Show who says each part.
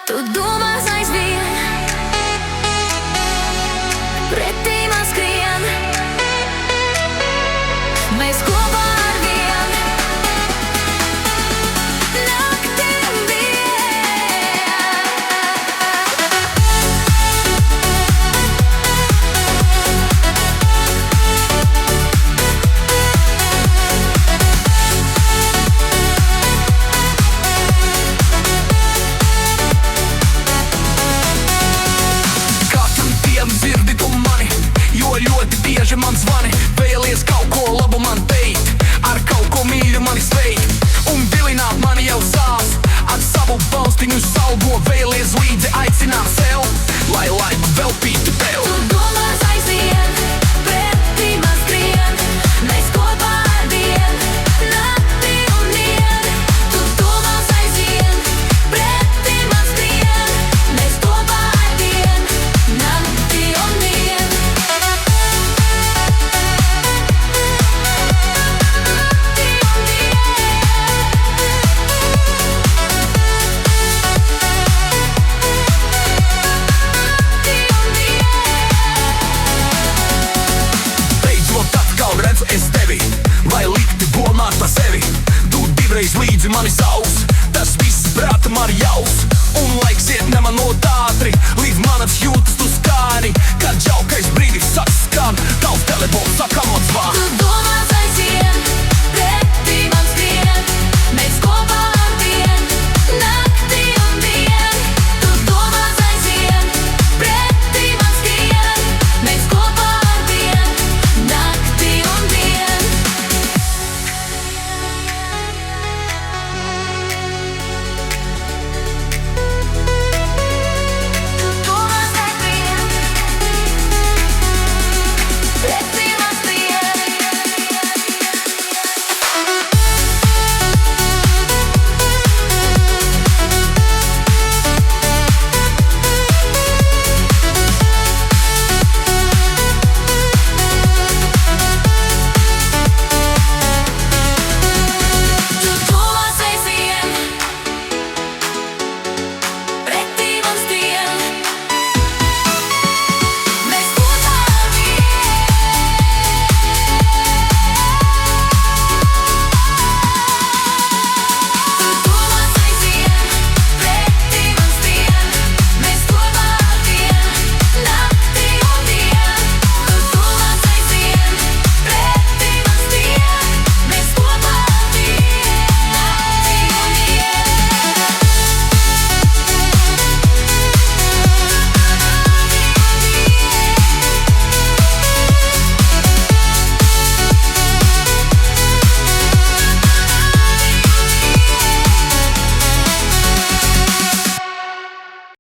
Speaker 1: Tu domās aizvien, pretī man skrien. Mēs kopā ar vien, nakti un
Speaker 2: dzirdi tu mani, jo ļoti bieži man zvani. Vēlies kaut ko labu man teikt, ar kaut ko mīļu mani sveikt un vilināt mani jau sās. Ar savu balstiņu salvo vēlies līdzi aicināt sev, lai laika vēl pītu tev.
Speaker 1: tu domās aizvien, pretī man skrien. Mēs kopā ar vien, nakti un dien. Tu domās aizvien, pretī man skrien. Mēs kopā ar vien, nakti un dien.
Speaker 2: Beidzot atkal redzu es tevi, lai likti domāt par sevi. Tu divreiz līdzi mani sauc, tas viss prātam ar jaus. Un laiks iet nemanot ātri, līdz manas jūtas tu skāri. Kad jaukais brīdis saka skan, tavs telefons saka man zvani.
Speaker 1: Tu domās